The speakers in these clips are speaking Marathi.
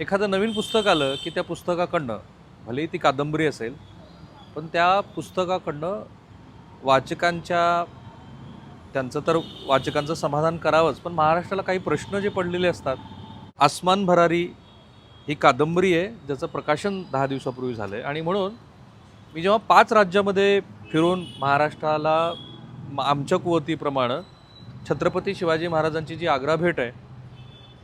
एखादं नवीन पुस्तक आलं की त्या पुस्तकाकडनं, भलेही ती कादंबरी असेल, पण त्या पुस्तकाकडनं वाचकांच्या त्यांचं तर वाचकांचं समाधान करावंच, पण महाराष्ट्राला काही प्रश्न जे पडलेले असतात. आसमान भरारी ही कादंबरी आहे, ज्याचं प्रकाशन 10 दिवसापूर्वी झालं आहे. आणि म्हणून मी जेव्हा 5 राज्यामध्ये फिरून महाराष्ट्राला आमच्या कुवतीप्रमाणे छत्रपती शिवाजी महाराजांची जी आग्रा भेट आहे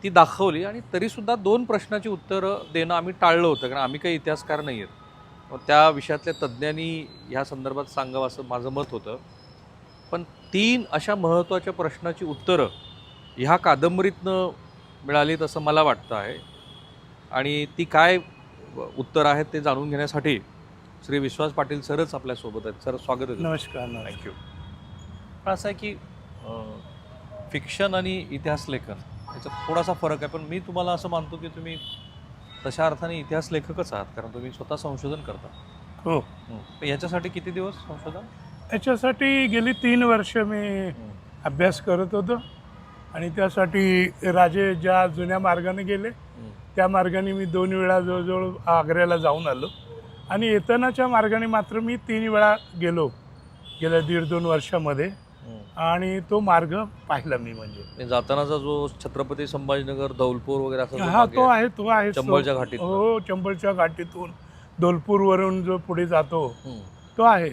ती दाखवली, आणि तरीसुद्धा 2 प्रश्नाची उत्तरं देणं आम्ही टाळलं होतं, कारण आम्ही काही इतिहासकार नाही आहेत. त्या विषयातल्या तज्ज्ञांनी ह्या संदर्भात सांगावं असं माझं मत होतं. पण 3 अशा महत्त्वाच्या प्रश्नाची उत्तरं ह्या कादंबरीतनं मिळालीत असं मला वाटतं आहे. आणि ती काय उत्तरं आहेत ते जाणून घेण्यासाठी श्री विश्वास पाटील सरच आपल्यासोबत आहेत. सर, स्वागत आहे. नमस्कार. थँक्यू. पण असं आहे की फिक्शन आणि इतिहास लेखन याच्यात थोडासा फरक आहे, पण मी तुम्हाला असं मानतो की तुम्ही तशा अर्थाने इतिहास लेखकच आहात, कारण तुम्ही स्वतः संशोधन करता. हो, पण याच्यासाठी किती दिवस संशोधन? याच्यासाठी गेली 3 वर्ष मी अभ्यास करत होतो आणि त्यासाठी राजे ज्या जुन्या मार्गाने गेले त्या मार्गाने मी 2 वेळा जवळजवळ आग्र्याला जाऊन आलो, आणि येतानाच्या मार्गाने मात्र मी 3 वेळा गेलो गेल्या 1.5-2 वर्षामध्ये, आणि तो मार्ग पाहिला मी. म्हणजे जातानाचा जो छत्रपती संभाजीनगर, धौलपूर वगैरे असं हा, तो आहे चंबळच्या घाटीत. हो, चंबळच्या घाटीतून धौलपूरवरून जो पुढे जातो तो आहे.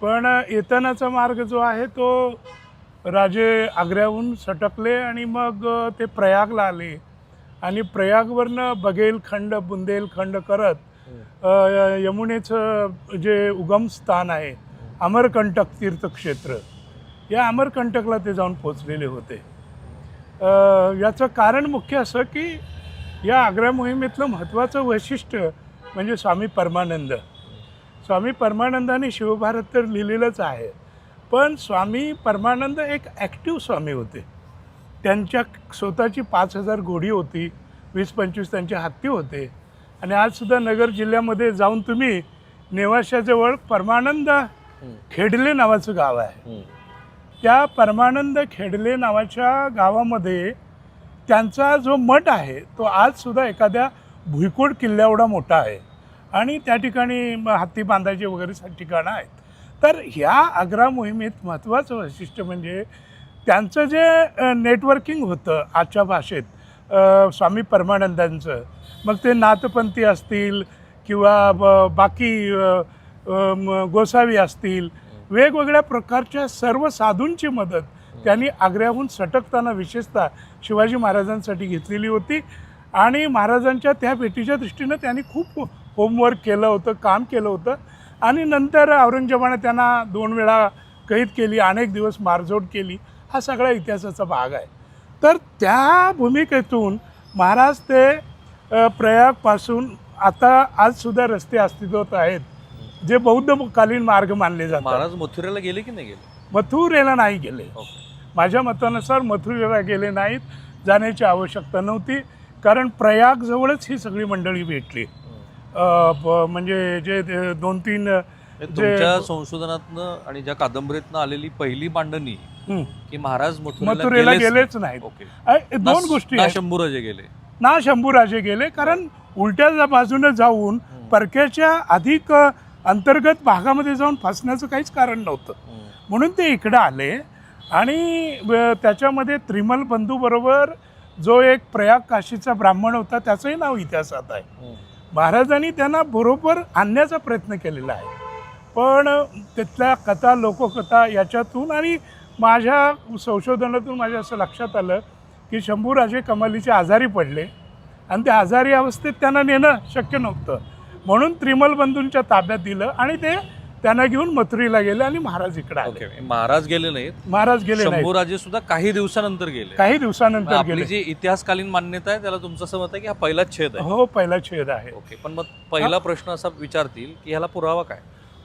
पण येतानाचा मार्ग जो आहे तो राजे आग्र्याहून सटकले आणि मग ते प्रयागला आले, आणि प्रयागवरनं बघेलखंड बुंदेलखंड करत यमुनेचं जे उगमस्थान आहे अमरकंटक तीर्थक्षेत्र, या अमरकंटकला ते जाऊन पोचलेले होते. याचं कारण मुख्य असं की या आग्रा मोहिमेतलं महत्त्वाचं वैशिष्ट्य म्हणजे स्वामी परमानंदांनी शिवभारत तर लिहिलेलंच आहे, पण स्वामी परमानंद एक ॲक्टिव्ह स्वामी होते. त्यांच्या स्वतःची 5,000 घोडी होती, 20-25 त्यांचे हत्ती होते. आणि आजसुद्धा नगर जिल्ह्यामध्ये जाऊन तुम्ही नेवाशाजवळ परमानंद खेडले नावाचं गाव आहे, त्या परमानंद खेडले नावाच्या गावामध्ये त्यांचा जो मठ आहे तो आजसुद्धा एखाद्या भुईकोट किल्ल्याएवढा मोठा आहे, आणि त्या ठिकाणी हत्ती बांधायचे वगैरे ठिकाणं आहेत. तर ह्या आग्रा मोहिमेत महत्त्वाचं वैशिष्ट्य म्हणजे त्यांचं जे नेटवर्किंग होतं आजच्या भाषेत स्वामी परमानंदांचं, मग ते नाथपंथी असतील किंवा बाकी गोसावी असतील, वेगवेगळ्या प्रकारच्या सर्व साधूंची मदत त्यांनी आग्र्याहून सटकताना विशेषतः शिवाजी महाराजांसाठी घेतलेली होती. आणि महाराजांच्या त्या भेटीच्या दृष्टीनं त्यांनी खूप होमवर्क केलं होतं, काम केलं होतं. आणि नंतर औरंगजेबाने त्यांना 2 वेळा कैद केली, अनेक दिवस मारझोड केली. हा सगळा इतिहासाचा भाग आहे. तर त्या भूमिकेतून महाराज ते प्रयागपासून आता आजसुद्धा रस्ते अस्तित्वात आहेत जे बौद्धकालीन मार्ग मानले जातात. महाराज मथुरेला गेले की नाही गेले? मथुरेला नाही गेले. माझ्या मतानुसार मथुरेला गेले नाहीत, जाण्याची आवश्यकता नव्हती, कारण प्रयागजवळच ही सगळी मंडळी भेटली. म्हणजे जे 2-3 तुमच्या संशोधनातनं आणि ज्या कादंबरीतनं आलेली पहिली मांडणी की महाराज मथुरेला गेलेच नाहीत. 2 गोष्टी, ना शंभूराजे गेले ना शंभूराजे गेले, कारण उलट्या बाजूने जाऊन परक्याच्या अधिक अंतर्गत भागामध्ये जाऊन फसण्याचं काहीच कारण नव्हतं, म्हणून ते इकडं आले. आणि त्याच्यामध्ये त्रिमल बंधूबरोबर जो एक प्रयाग काशीचा ब्राह्मण होता त्याचंही नाव इतिहासात आहे. महाराजांनी त्यांना बरोबर आणण्याचा प्रयत्न केलेला आहे, पण तिथल्या कथा, लोककथा याच्यातून आणि माझ्या संशोधनातून माझ्या असं लक्षात आलं की शंभूराजे कमालीचे आजारी पडले, आणि त्या आजारी अवस्थेत त्यांना नेणं शक्य नव्हतं, म्हणून त्रिमल बंधूंच्या ताब्यात दिलं आणि ते त्यांना घेऊन मथुरेला गेले आणि महाराज इकडे आले. महाराज गेले नाहीत, महाराज गेले नाहीत. शंभूराजे सुद्धा काही दिवसानंतर गेले. काही दिवसानंतर गेले. जी इतिहासकालीन मान्यता आहे त्याला तुमचं असं मत आहे की हा पहिलाच छेद आहे? हो, पहिला छेद आहे. ओके, पण मग पहिला प्रश्न असा विचारतील की ह्याला पुरावा काय?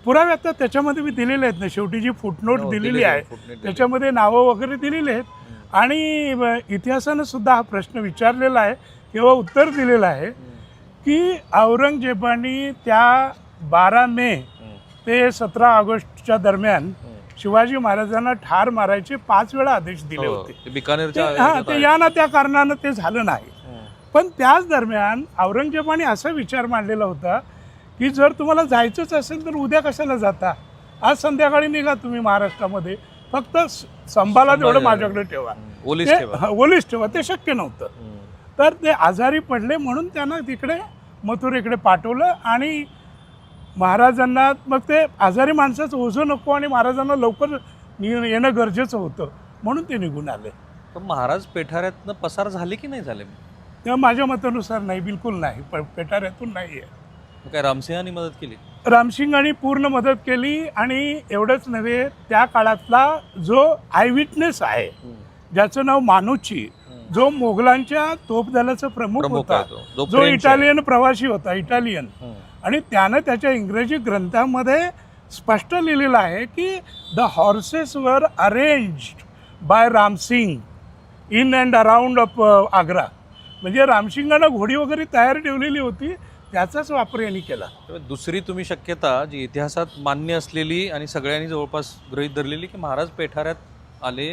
पुरावे आता त्याच्यामध्ये मी दिलेले आहेत ना, शेवटी जी फुटनोट दिलेली आहे त्याच्यामध्ये नावं वगैरे दिलेली आहेत, आणि इतिहासानं सुद्धा हा प्रश्न विचारलेला आहे किंवा उत्तर दिलेलं आहे की औरंगजेबाने त्या 12 मे ते 17 ऑगस्टच्या दरम्यान शिवाजी महाराजांना ठार मारायचे 5 वेळा आदेश दिले होते. बिकानेरच्या ते या ना त्या कारणानं ते झालं नाही. पण त्याच दरम्यान औरंगजेबाने असा विचार मांडलेला होता की जर तुम्हाला जायचंच असेल तर उद्या कशाला जाता, आज संध्याकाळी निघा तुम्ही महाराष्ट्रामध्ये, फक्त संभाला तेवढं माझ्याकडे ठेवा, ओलीस ते ठेवा. ओलीस ठेवा. ते शक्य नव्हतं. तर ते आजारी पडले म्हणून त्यांना तिकडे मथुरेकडे पाठवलं आणि महाराजांना मग ते आजारी माणसाचं ओझं नको आणि महाराजांना लवकर येणं गरजेचं होतं म्हणून ते निघून आले. तर महाराज पेठाऱ्यातनं पसार झाले की नाही झाले? तेव्हा माझ्या मतानुसार नाही, बिलकुल नाही. पण पेटाऱ्यातून नाही आहे. मग काय रामसिंहांनी मदत केली? रामसिंगांनी पूर्ण मदत केली आणि एवढंच नव्हे, त्या काळातला जो आयविटनेस आहे ज्याचं नाव मानुची, जो मोगलांच्या तोपदलाचा प्रमुख होता, आहे तो, जो जो फ्रेंच आहे. इटालियन प्रवासी होता, इटालियन, आणि त्यानं त्याच्या इंग्रजी ग्रंथामध्ये स्पष्ट लिहिलेलं आहे की the horses were arranged by Ramsingh in and around of Agra. म्हणजे रामसिंगानं घोडी वगैरे तयार ठेवलेली होती, त्याचाच वापर यांनी केला. त्यामुळे दुसरी तुम्ही शक्यता जी इतिहासात मान्य असलेली आणि सगळ्यांनी जवळपास गृहीत धरलेली की महाराज पेठाऱ्यात आले,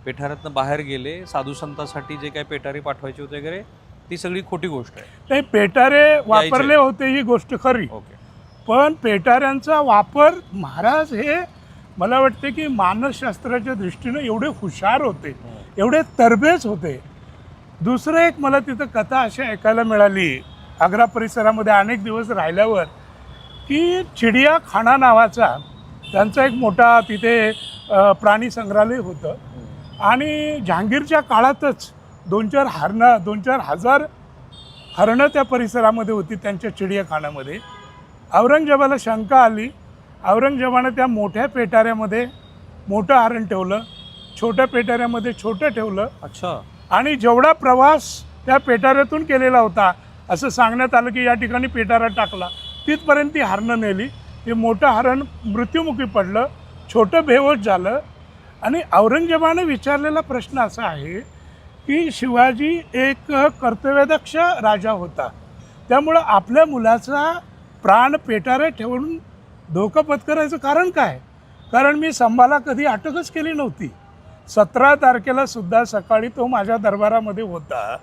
पेठाऱ्यातनं बाहेर गेले, साधू संतांसाठी जे काही पेठारे पाठवायचे होते वगैरे, ती सगळी खोटी गोष्ट आहे. ते पेटारे वापरले होते ही गोष्ट खरी, ओके. पण पेटाऱ्यांचा वापर महाराज हे मला वाटते की मानसशास्त्राच्या दृष्टीनं एवढे हुशार होते, एवढे तरबेज होते. दुसरं एक मला तिथं कथा अशी ऐकायला मिळाली आग्रा परिसरामध्ये अनेक दिवस राहिल्यावर की चिडियाखाना नावाचा त्यांचा एक मोठा तिथे प्राणी संग्रहालय होतं आणि जहांगीरच्या काळातच 2-4 हजार हरणं त्या परिसरामध्ये होती त्यांच्या चिडियाखान्यामध्ये. औरंगजेबाला शंका आली. औरंगजेबानं त्या मोठ्या पेटाऱ्यामध्ये मोठं हरण ठेवलं, छोट्या पेटाऱ्यामध्ये छोटं ठेवलं. अच्छा. आणि जेवढा प्रवास त्या पेटाऱ्यातून केलेला होता असं सांगण्यात आलं की या ठिकाणी पेटारा टाकला, तिथपर्यंत ती हरणं नेली. ते मोठं हरण मृत्युमुखी पडलं, छोटं बेहोश झालं. आणि औरंगजेबानं विचारलेला प्रश्न असा आहे की शिवाजी एक कर्तव्यदक्ष राजा होता, त्यामुळं आपल्या मुलाचा प्राण पेटाऱ्यात ठेवून धोका पत्करायचं कारण काय? कारण मी संभाला कधी अटकच केली नव्हती. 17 तारखेला सुद्धा सकाळी तो माझ्या दरबारामध्ये होता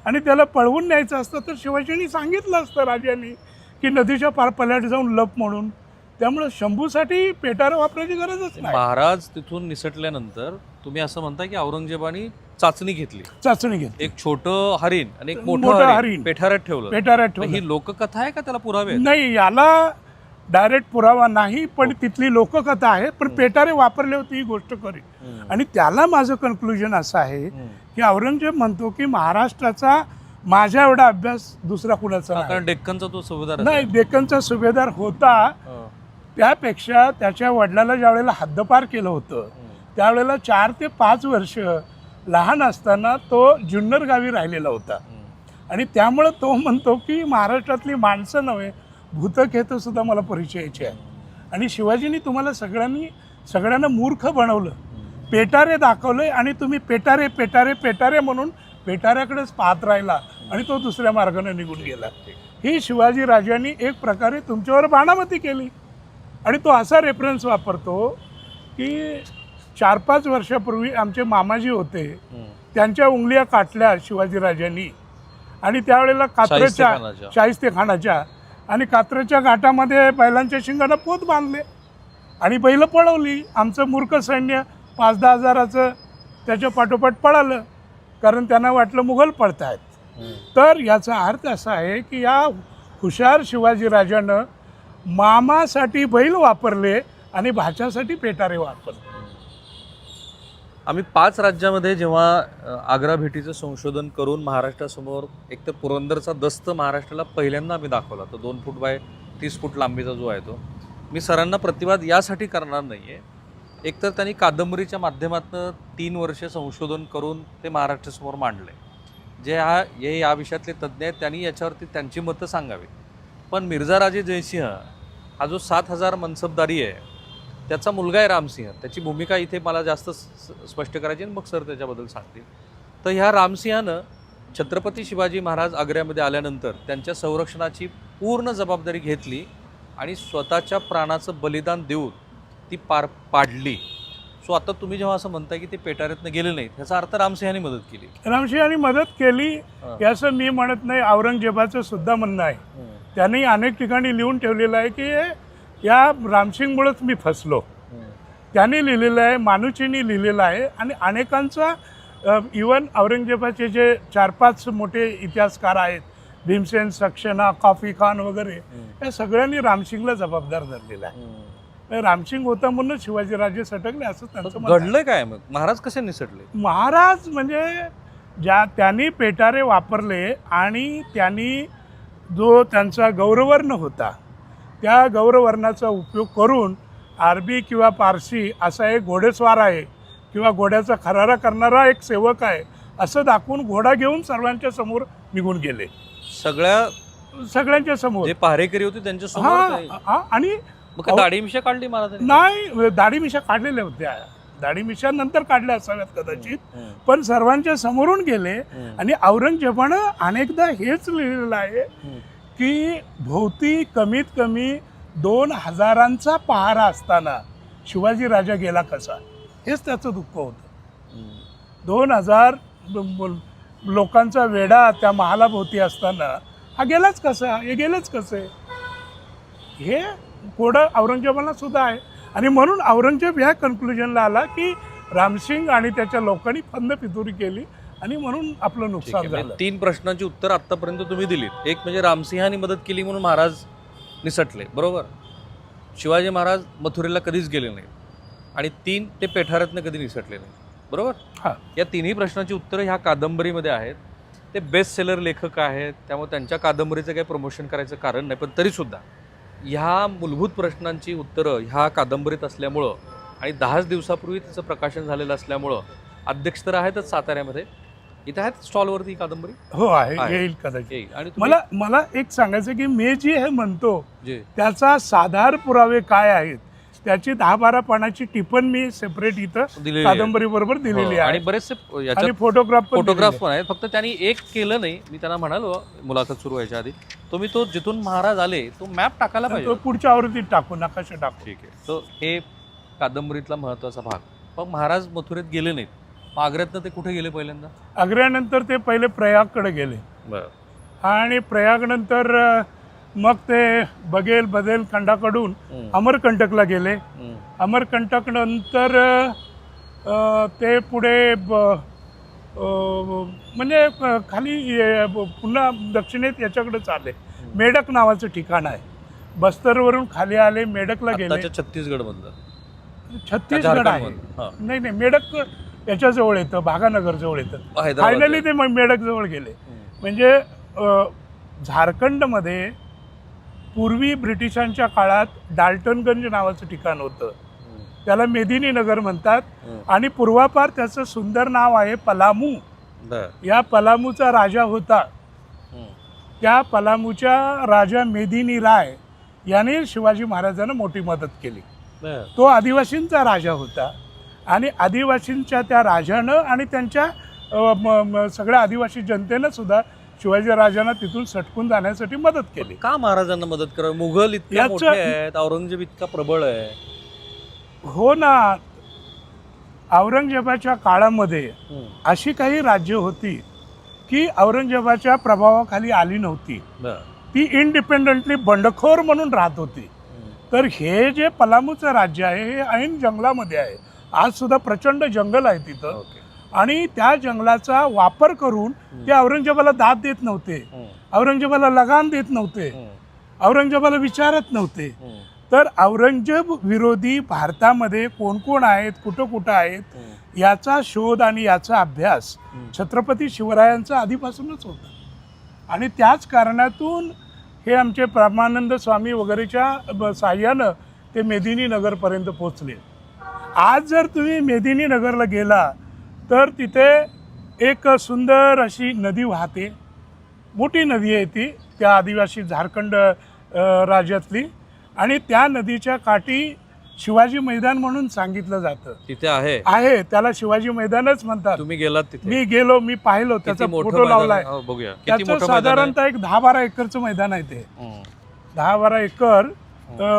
आणि त्याला पळवून न्यायचं असतं तर शिवाजींनी सांगितलं असतं राजांनी की नदीच्या पार पल्याट जाऊन लप म्हणून. त्यामुळे शंभूसाठी पेटारा वापरायची गरजच नाही. महाराज तिथून निसटल्यानंतर तुम्ही असं म्हणता की औरंगजेबाने चाचणी घेतली, एक छोटं हरिण आणि एक मोठं हरिण पेठाऱ्यात ठेवलं. पेटाऱ्यात ही लोककथा आहे का त्याला पुरावे आहेत? नाही, याला डायरेक्ट पुरावा नाही, पण तिथली लोककथा आहे. पण पेटारे वापरले होते ही गोष्ट खरी. आणि त्याला माझं कन्क्लुजन असं आहे की औरंगजेब म्हणतो की महाराष्ट्राचा माझ्या एवढा अभ्यास दुसरा कुणाचा नाही. कारण डेक्कनचा तो सुभेदार नाही, डेक्कनचा सुभेदार होता. त्यापेक्षा त्याच्या वडिलाला ज्या वेळेला हद्दपार केलं होतं त्यावेळेला 4 ते 5 वर्ष लहान असताना तो जुन्नर गावी राहिलेला होता. आणि त्यामुळं तो म्हणतो की महाराष्ट्रातली माणसं नव्हे, भूतखेतं सुद्धा मला परिचयाची आहे. आणि शिवाजींनी तुम्हाला सगळ्यांना मूर्ख बनवलं, पेटारे दाखवले आणि तुम्ही पेटारे पेटारे पेटारे म्हणून पेटाऱ्याकडेच पाहत राहिला आणि तो दुसऱ्या मार्गाने निघून गेला. ही शिवाजी राजांनी एक प्रकारे तुमच्यावर बाणामती केली. आणि तो असा रेफरन्स वापरतो की 4-5 वर्षापूर्वी आमचे मामाजी होते, त्यांच्या उंगल्या काटल्या शिवाजीराजांनी आणि त्यावेळेला कात्रच्या शाहिस्तेखानाच्या आणि कात्रच्या घाटामध्ये बैलांच्या शिंगाला पोत बांधले आणि बैलं पळवली. आमचं मूर्ख सैन्य 5-10 हजाराचं त्याच्या पाठोपाठ पळालं, कारण त्यांना वाटलं मुघल पळत आहेत. तर याचा अर्थ असा आहे की या हुशार शिवाजीराजानं मामासाठी बैल वापरले आणि भाच्यासाठी पेटारे वापरले. आम्ही 5 राज्यामध्ये जेव्हा आग्रा भेटीचं संशोधन करून महाराष्ट्रासमोर एक तर पुरंदरचा दस्त महाराष्ट्राला पहिल्यांदा आम्ही दाखवला, तो 2 फूट बाय 30 फूट लांबीचा जो आहे तो. मी सरांना प्रतिवाद यासाठी करणार नाही आहे, एकतर त्यांनी कादंबरीच्या माध्यमातून 3 वर्ष संशोधन करून ते महाराष्ट्रासमोर मांडले. जे या विषयातले तज्ज्ञ आहेत त्यांनी याच्यावरती त्यांची मतं सांगावी. पण मिर्झा राजे जयसिंह हा जो 7,000 मनसबदारी आहे त्याचा मुलगा आहे रामसिंह. त्याची भूमिका इथे मला जास्त स्पष्ट करायची आणि मग सर त्याच्याबद्दल सांगतील. तर ह्या रामसिंहानं छत्रपती शिवाजी महाराज आग्र्यामध्ये आल्यानंतर त्यांच्या संरक्षणाची पूर्ण जबाबदारी घेतली आणि स्वतःच्या प्राणाचं बलिदान देऊन ती पार पाडली. सो आता तुम्ही जेव्हा असं म्हणताय की ते पेटाऱ्यातनं गेले नाहीत, ह्याचा अर्थ रामसिंहांनी मदत केली. रामसिंहांनी मदत केली हां. याचं मी म्हणत नाही, औरंगजेबाचं सुद्धा म्हणणं आहे. त्यांनी अनेक ठिकाणी लिहून ठेवलेलं आहे की या रामसिंगमुळेच मी फसलो. त्यांनी लिहिलेलं आहे, मानुचींनी लिहिलेलं आहे आणि अनेकांचा इवन औरंगजेबाचे जे 4-5 मोठे इतिहासकार आहेत, भीमसेन सक्सेना, कॉफी खान वगैरे, या सगळ्यांनी रामसिंगला जबाबदार धरलेला आहे. रामसिंग होता म्हणून शिवाजीराजे सटकले असं त्यांचं म्हणणं आहे. घडलंय काय मग? महाराज कसे निसटले? महाराज म्हणजे त्यांनी पेटारे वापरले आणि त्यांनी जो त्यांचा गौरवर्ण होता त्या गौरवर्णाचा उपयोग करून अरबी किंवा पारसी असा एक घोडेस्वार आहे किंवा घोड्याचा खरारा करणारा एक सेवक आहे असं दाखवून घोडा घेऊन सर्वांच्या समोर निघून गेले. सगळ्यांच्या समोर जे पहारेकरी होते त्यांच्या समोर. आणि मग दाढी मिशा काढली महाराजांनी? नाही, दाढी मिशा काढलेल्या होत्या. दाढी मिशा नंतर काढल्या असाव्यात कदाचित, पण सर्वांच्या समोरून गेले. आणि औरंगजेबानं अनेकदा हेच लिहिलेलं आहे की भोवती कमीत कमी 2000 पहारा असताना शिवाजी राजा गेला कसा, हेच त्याचं दुःख होतं. 2000 लोकांचा वेढा त्या महालाभोवती असताना हा गेलाच कसा, हे गेलंच कसे, हे कोडं औरंगजेबाला सुद्धा आहे. आणि म्हणून औरंगजेब ह्या कन्क्लुजनला आला की रामसिंग आणि त्याच्या लोकांनी फंदफितुरी केली आणि म्हणून आपलं नुकसान झालं. 3 प्रश्नांची उत्तर आतापर्यंत तुम्ही दिलीत. एक म्हणजे रामसिंहांनी मदत केली म्हणून महाराज निसटले, बरोबर. शिवाजी महाराज मथुरेला कधीच गेले नाहीत आणि 3 ते पेठाऱ्यातनं कधी निसटले नाही, बरोबर. हां, या तिन्ही प्रश्नांची उत्तरं ह्या कादंबरीमध्ये आहेत. ते बेस्ट सेलर लेखक आहेत, त्यामुळे त्यांच्या कादंबरीचं काही प्रमोशन करायचं कारण नाही, पण तरीसुद्धा ह्या मूलभूत प्रश्नांची उत्तरं ह्या कादंबरीत असल्यामुळं आणि 10 दिवसापूर्वी तिचं प्रकाशन झालेलं असल्यामुळं अध्यक्ष तर आहेतच साताऱ्यामध्ये, इथं आहेत स्टॉलवरती ही कादंबरी. हो आहे, येईल कदाचित. येईल. आणि मला एक सांगायचं की मी जे हे म्हणतो जे त्याचा साधार पुरावे काय आहेत त्याची 10-12 पानाची टिप्पण मी सेपरेट इथं दिलेली आहे. कादंबरी बरोबर दिलेली आणि आहे. बरेचसे आणि याच्यात फोटोग्राफ पण आहेत. फक्त त्यांनी एक केलं नाही. मी त्यांना म्हणालो मुलाखत सुरू व्हायच्या आधी, तुम्ही तो जिथून महाराज आले तो मॅप टाकायला पाहिजे. पुढच्या आवृत्तीत टाकू, नकाशा टाकू. ठीक आहे. तो हे कादंबरीतला महत्त्वाचा भाग. मग महाराज मथुरेत गेले नाहीत, मग आग्र्यातनं ते कुठे गेले पहिल्यांदा? आग्र्यानंतर ते पहिले प्रयागकडे गेले आणि प्रयागनंतर मग ते बदेल खंडाकडून अमरकंटकला गेले. अमरकंटक नंतर ते पुढे म्हणजे खाली पुन्हा दक्षिणेत याच्याकडे चालले. मेढक नावाचं ठिकाण आहे, बस्तरवरून खाली आले, मेढकला गेले. छत्तीसगडमधलं छत्तीसगड आहे. नाही, मेढक याच्याजवळ येतं, भागानगर जवळ येतं. फायनली ते मेढक जवळ गेले. म्हणजे झारखंडमध्ये पूर्वी ब्रिटिशांच्या काळात डाल्टनगंज नावाचं ठिकाण होतं, त्याला मेदिनी नगर म्हणतात. आणि पूर्वापार त्याचं सुंदर नाव आहे पलामू. या पलामूचा राजा होता, त्या पलामूच्या राजा मेदिनी राय याने शिवाजी महाराजांना मोठी मदत केली. तो आदिवासींचा राजा होता आणि आदिवासींच्या त्या राजानं आणि त्यांच्या सगळ्या आदिवासी जनतेनं सुद्धा शिवाजी राजांना तिथून सटकून जाण्यासाठी मदत केली. का महाराजांना मदत करा? मुघल इतके मोठे आहेत, औरंगजेब इतका प्रबळ आहे. हो ना, औरंगजेबाच्या काळामध्ये अशी काही राज्य होती की औरंगजेबाच्या प्रभावाखाली आली नव्हती, ती इंडिपेंडंटली बंडखोर म्हणून राहत होती. तर हे जे पलामूचं राज्य आहे हे ऐन जंगलामध्ये आहे. आज सुद्धा प्रचंड जंगल आहे तिथं. आणि त्या जंगलाचा वापर करून ते औरंगजेबाला दाद देत नव्हते, औरंगजेबाला लगाम देत नव्हते, औरंगजेबाला विचारत नव्हते. तर औरंगजेब विरोधी भारतामध्ये कोण कोण आहेत, कुठं कुठं आहेत याचा शोध आणि याचा अभ्यास छत्रपती शिवरायांचा आधीपासूनच होता. आणि त्याच कारणातून हे आमचे परमानंद स्वामी वगैरेच्या साह्यानं ते मेदिनी नगरपर्यंत पोचले. आज जर तुम्ही मेदिनी नगरला गेला तर तिथे एक सुंदर अशी नदी वाहते, मोठी नदी आहे ती, त्या आदिवासी झारखंड राज्यातली. आणि त्या नदीच्या काठी शिवाजी मैदान म्हणून सांगितलं जातं. तिथे आहे, त्याला शिवाजी मैदानच म्हणतात. तुम्ही गेलात तिथे? मी गेलो, मी पाहिलो, त्याचा फोटो लावलाय. बघूया. त्याचं साधारणतः एक 10-12 एकरचं मैदान आहे ते. 10-12 एकर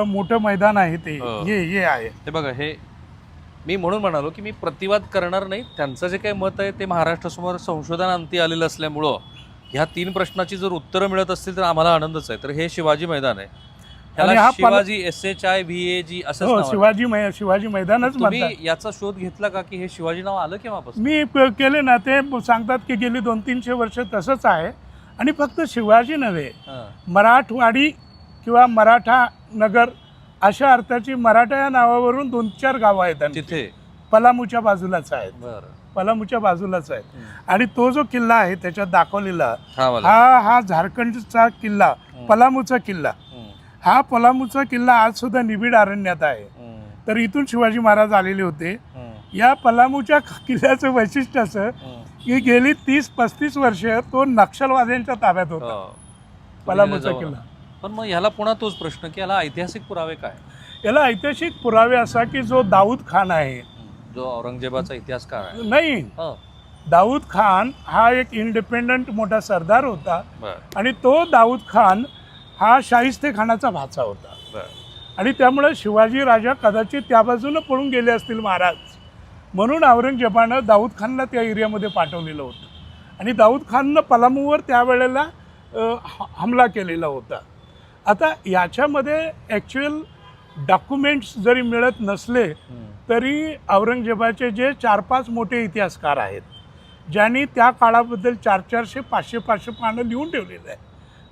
मोठं मैदान आहे ते. हे आहे, ते बघा, हे मी म्हणून म्हणालो की मी प्रतिवाद करणार नाही. त्यांचं जे काही मत आहे ते महाराष्ट्रासमोर संशोधनांती आलेलं असल्यामुळं ह्या 3 प्रश्नाची जर उत्तरं मिळत असतील तर आम्हाला आनंदच आहे. तर हे शिवाजी मैदान आहे, आणि ह्याला हा शिवाजी SHIVAG असंच हो, नाव आहे. शिवाजी मैदानच तुम्ही म्हणतात. याचा शोध घेतला का की हे शिवाजी नाव आलं केव्हापासून? मी केले ना, ते सांगतात की गेली 200-300 वर्ष तसंच आहे. आणि फक्त शिवाजी नव्हे, हां. मराठवाडी किंवा मराठा नगर अशा अर्थाची मराठा या नावावरून 2-4 गावं आहेत आणि तिथे पलामूच्या बाजूलाच आहेत. बरं. पलामूच्या बाजूलाच आहेत. आणि तो जो किल्ला आहे त्याच्यात दाखवलेला हा वाला. हा झारखंडचा किल्ला, पलामूचा किल्ला. हा पलामूचा किल्ला आज सुद्धा निबिड अरण्यात आहे. तर इथून शिवाजी महाराज आलेले होते. या पलामूच्या किल्ल्याचं वैशिष्ट्य असं की गेली 30-35 वर्ष तो नक्षलवाद्यांच्या ताब्यात होता, पलामूचा किल्ला. पण मग ह्याला पुन्हा तोच प्रश्न की याला ऐतिहासिक पुरावे काय? याला ऐतिहासिक पुरावे असा की जो दाऊद खान आहे, जो औरंगजेबाचा इतिहासकार आहे. नाही, दाऊद खान हा एक इंडिपेंडंट मोठा सरदार होता. बरं. आणि तो दाऊद खान हा शाहिस्ते खानाचा भाचा होता. बरं. आणि त्यामुळे शिवाजी राजा कदाचित त्या बाजूनं पळून गेले असतील महाराज, म्हणून औरंगजेबानं दाऊद खानला त्या एरियामध्ये पाठवलेलं होतं. आणि दाऊद खाननं पलामूवर त्यावेळेला हमला केलेला होता. आता याच्यामध्ये ॲक्च्युअल डॉक्युमेंट्स जरी मिळत नसले तरी औरंगजेबाचे जे 4-5 मोठे इतिहासकार आहेत ज्यांनी त्या काळाबद्दल 400-400, 500-500 पानं लिहून ठेवलेलं आहे,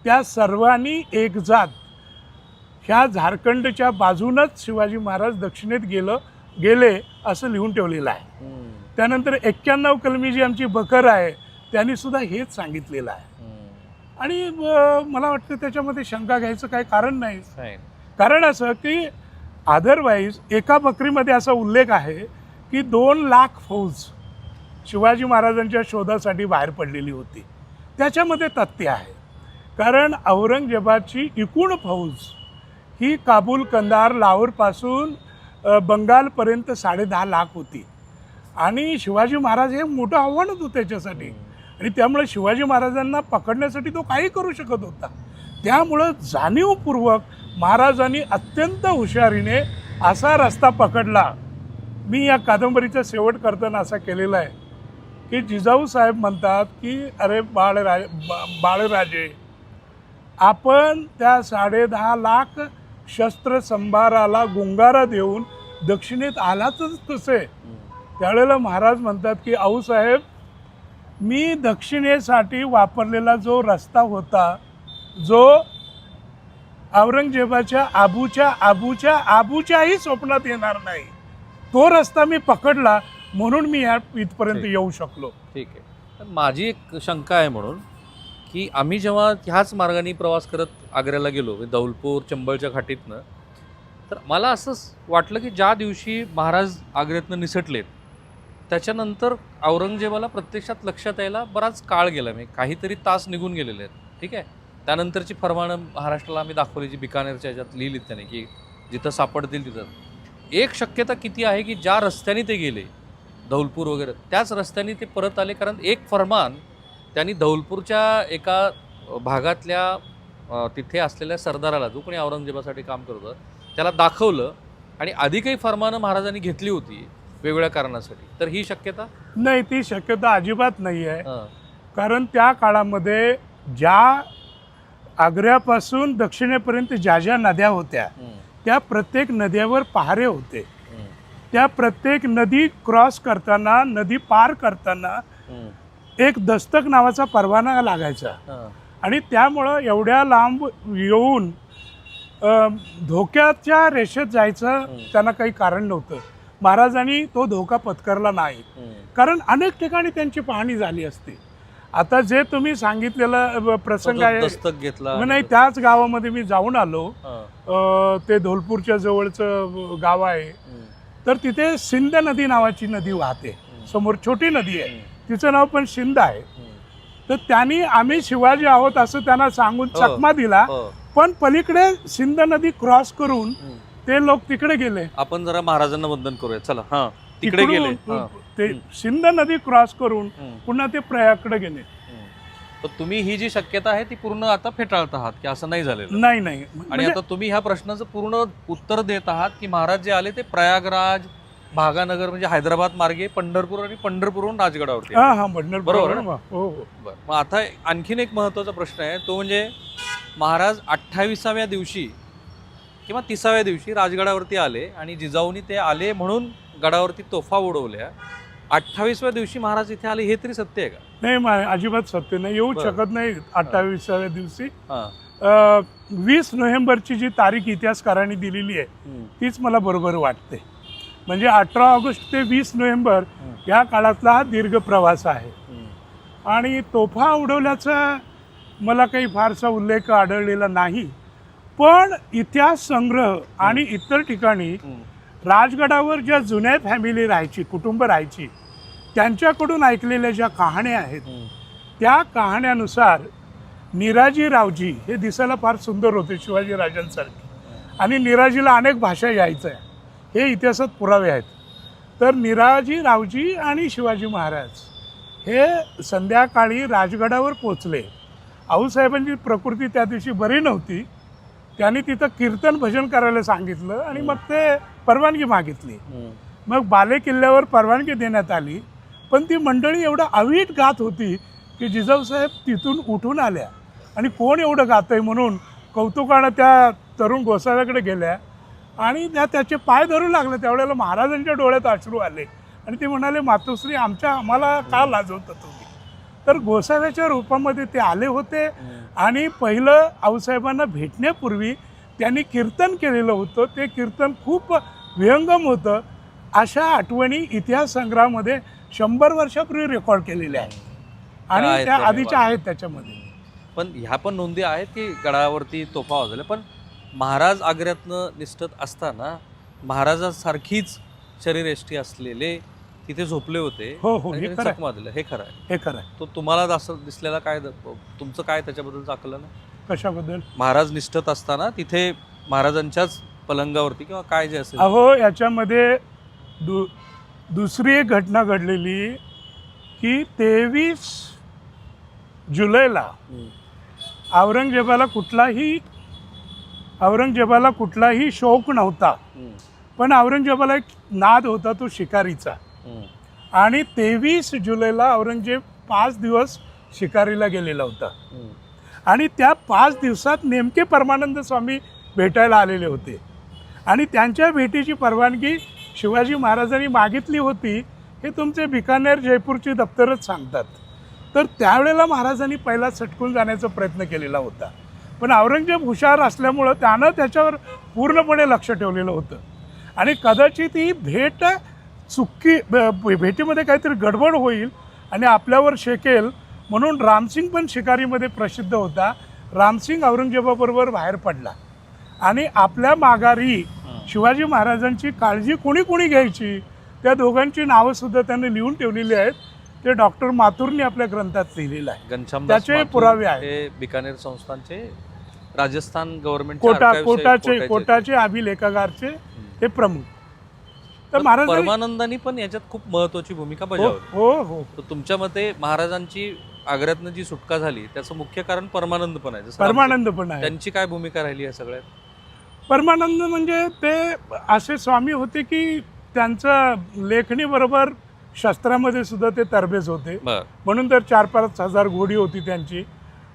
त्या सर्वांनी एकजात ह्या झारखंडच्या बाजूनच शिवाजी महाराज दक्षिणेत गेले असं लिहून ठेवलेलं आहे. त्यानंतर 91 कलमी जी आमची बकर आहे त्यांनी सुद्धा हेच सांगितलेलं आहे. आणि मला वाटतं त्याच्यामध्ये शंका घ्यायचं काही कारण नाही. कारण असं की अदरवाईज एका बकरीमध्ये असा उल्लेख आहे की 2 लाख फौज शिवाजी महाराजांच्या शोधासाठी बाहेर पडलेली होती. त्याच्यामध्ये तथ्य आहे. कारण औरंगजेबाची एकूण फौज ही काबूल, कंदार, लाहोरपासून बंगालपर्यंत 10.5 लाख होती. आणि शिवाजी महाराज हे मोठं आव्हानच होतं त्याच्यासाठी. आणि त्यामुळे शिवाजी महाराजांना पकडण्यासाठी तो काही करू शकत होता. त्यामुळं जाणीवपूर्वक महाराजांनी अत्यंत हुशारीने असा रस्ता पकडला. मी या कादंबरीचा शेवट करताना असा केलेला आहे की जिजाऊ साहेब म्हणतात की अरे बाळराजे, आपण त्या 10.5 लाख शस्त्रसंभाराला गुंगारा देऊन दक्षिणेत आलातच कसे? त्यावेळेला महाराज म्हणतात की आऊसाहेब, मी दक्षिणेसाठी वापरलेला जो रस्ता होता, जो औरंगजेबाच्या आबूच्याही स्वप्नात येणार नाही, तो रस्ता मी पकडला म्हणून मी इथपर्यंत येऊ शकलो. ठीक आहे. पण माझी एक शंका आहे म्हणून की आम्ही जेव्हा ह्याच मार्गाने प्रवास करत आग्र्याला गेलो, दौलपूर चंबळच्या घाटीतनं, तर मला असंच वाटलं की ज्या दिवशी महाराज आग्र्यातनं निसटलेत त्याच्यानंतर औरंगजेबाला प्रत्यक्षात लक्षात यायला बराच काळ गेला. म्हणजे काहीतरी तास निघून गेलेले आहेत. ठीक आहे. त्यानंतरची फरमानं महाराष्ट्राला आम्ही दाखवली, जी बिकानेरच्या ह्याच्यात लिहिलीत त्याने की जिथं सापडतील तिथं. एक शक्यता किती आहे की ज्या रस्त्याने ते गेले धौलपूर वगैरे, त्याच रस्त्याने ते परत आले. कारण एक फरमान त्यांनी धौलपूरच्या एका भागातल्या तिथे असलेल्या सरदाराला, जो कोणी औरंगजेबासाठी काम करत होतं, त्याला दाखवलं. आणि आधी काही फरमानं महाराजांनी घेतली होती वेगवेगळ्या कारणासाठी. तर ही शक्यता नाही, ती शक्यता अजिबात नाही आहे. कारण त्या काळामध्ये ज्या आग्र्यापासून दक्षिणेपर्यंत ज्या ज्या नद्या होत्या त्या प्रत्येक नद्यावर पहारे होते. त्या प्रत्येक नदी क्रॉस करताना, नदी पार करताना एक दस्तक नावाचा परवाना लागायचा. आणि त्यामुळं एवढ्या लांब येऊन धोक्याच्या रेषेत जायचं त्यांना काही कारण नव्हतं. महाराजांनी तो धोका पत्करला नाही, कारण अनेक ठिकाणी त्यांची पाहणी झाली असती. आता जे तुम्ही सांगितलेला प्रसंग आहे, दस्तक घेतला नाही, त्याच गावामध्ये मी जाऊन आलो. ते धौलपूरच्या जवळचं गाव आहे. तर तिथे सिंध नदी नावाची नदी वाहते समोर, छोटी नदी आहे, तिचं नाव पण सिंध आहे. तर त्यांनी आम्ही शिवाजी आहोत असं त्यांना सांगून चकमा दिला. पण पलीकडे सिंध नदी क्रॉस करून ते लोक तिकडे गेले. आपण जरा महाराजांना वंदन करूया, चला. तिकडे गेले, ते सिंध नदी क्रॉस करून पुन्हा ते प्रयागकडे गेले. तर तुम्ही ही जी शक्यता आहे ती पूर्ण आता फेटाळत आहात की असं नाही झालेलं? नाही. आणि आता तुम्ही ह्या प्रश्नाचं पूर्ण उत्तर देत आहात की महाराज जे आले ते प्रयागराज भागानगर म्हणजे हैदराबाद मार्गे पंढरपूर आणि पंढरपूरहून राजगडावरती हां हां पंढरपूर बरोबर ना? हो हो. बरं. मग आता आणखीन एक महत्त्वाचा प्रश्न आहे, तो म्हणजे महाराज 28व्या दिवशी किंवा 30व्या दिवशी राजगडावरती आले आणि जिजाऊनी ते आले म्हणून गडावरती तोफा उडवल्या. 28व्या दिवशी महाराज इथे आले हे तरी सत्य आहे का? नाही अजिबात सत्य नाही, येऊ बरं. शकत नाही 28व्या दिवशी. हां. 20 नोव्हेंबरची जी तारीख इतिहासकारांनी दिलेली आहे तीच मला बरोबर वाटते. म्हणजे 18 ऑगस्ट ते 20 नोव्हेंबर या काळातला हा दीर्घ प्रवास आहे. आणि तोफा उडवल्याचा मला काही फारसा उल्लेख आढळलेला नाही, पण इतिहास संग्रह आणि इतर ठिकाणी राजगडावर ज्या जुन्या फॅमिली राहायची, कुटुंब राहायची, त्यांच्याकडून ऐकलेल्या ज्या कहाण्या आहेत त्या कहाण्यानुसार निराजी रावजी हे दिसायला फार सुंदर होते शिवाजी राजांसारखे, आणि निराजीला अनेक भाषा यायच्या हे इतिहासात पुरावे आहेत. तर निराजी रावजी आणि शिवाजी महाराज हे संध्याकाळी राजगडावर पोचले. आऊसाहेबांची प्रकृती त्या दिवशी बरी नव्हती, त्यांनी तिथं कीर्तन भजन करायला सांगितलं आणि मग ते परवानगी मागितली. मग बाले किल्ल्यावर परवानगी देण्यात आली, पण ती मंडळी एवढं अवीट गात होती की जिजाऊसाहेब तिथून उठून आल्या आणि कोण एवढं गात आहे म्हणून कौतुकानं त्या तरुण गोसाव्याकडे गेल्या आणि त्याचे पाय धरू लागले. त्यावेळेला महाराजांच्या डोळ्यात अश्रू आले आणि ते म्हणाले, मातोश्री आम्हाला का लाजवता तुम्ही? तर गोसाव्याच्या रूपामध्ये ते आले होते आणि पहिलं आऊसाहेबांना भेटण्यापूर्वी त्यांनी कीर्तन केलेलं होतं. ते कीर्तन खूप विहंगम होतं. अशा आठवणी इतिहास संग्रहामध्ये 100 वर्षापूर्वी रेकॉर्ड केलेल्या आहेत आणि त्या आधीच्या आहेत त्याच्यामध्ये. पण ह्या पण नोंदी आहेत की गडावरती तोफा वाजवल्या, पण महाराज आग्र्यातनं निष्ठत असताना महाराजांसारखीच शरीरयष्टी असलेले तिथे झोपले होते. हो हो, हे खरं माजलं हे खरं आहे. हे खरं आहे. तो तुम्हाला असं दिसलेला काय, तुमचं काय त्याच्याबद्दल आकलन आहे? कशाबद्दल? महाराज निष्ठत असताना तिथे महाराजांच्याच पलंगावरती किंवा काय जे असेल. अहो, याच्यामध्ये दुसरी एक घटना घडलेली की 23 जुलैला औरंगजेबाला कुठलाही शौक नव्हता, पण औरंगजेबाला एक नाद होता तो शिकारीचा. आणि 23 जुलैला औरंगजेब 5 दिवस शिकारीला गेलेला होता आणि त्या 5 दिवसात नेमके परमानंद स्वामी भेटायला आलेले होते आणि त्यांच्या भेटीची परवानगी शिवाजी महाराजांनी मागितली होती. हे तुमचे बिकानेर जयपूरची दप्तरच सांगतात. तर त्यावेळेला महाराजांनी पहिला सटकून जाण्याचा प्रयत्न केलेला होता, पण औरंगजेब हुशार असल्यामुळं त्यानं त्याच्यावर पूर्णपणे लक्ष ठेवलेलं होतं आणि कदाचित ही भेट भेटीमध्ये काहीतरी गडबड होईल आणि आपल्यावर शेकेल म्हणून रामसिंग पण शिकारीमध्ये प्रसिद्ध होता. रामसिंग औरंगजेबाबरोबर बाहेर पडला आणि आपल्या माघारी शिवाजी महाराजांची काळजी कोणी घ्यायची त्या दोघांची नावंसुद्धा त्यांनी लिहून ठेवलेली आहेत. ते डॉक्टर माथुरनी आपल्या ग्रंथात लिहिलेलं आहे. घनश्यामदास त्याचे पुरावे आहेत. हे बिकानेर संस्थानचे राजस्थान गव्हर्नमेंट कोटाचे अभिलेखागारचे हे प्रमुख. तर महाराज परमानंदांनी पण याच्यात खूप महत्वाची भूमिका बजावली. हो. तर तुमच्या मते महाराजांची आग्र्यातनं जी सुटका झाली त्याचं मुख्य कारण परमानंद पण आहे. परमानंद पण आहे. त्यांची काय भूमिका राहिली या सगळ्यात? परमानंद म्हणजे ते असे स्वामी होते की त्यांचं लेखणीबरोबर शस्त्रामध्ये सुद्धा ते तरबेज होते, म्हणून तर 4-5 हजार घोडी होती त्यांची.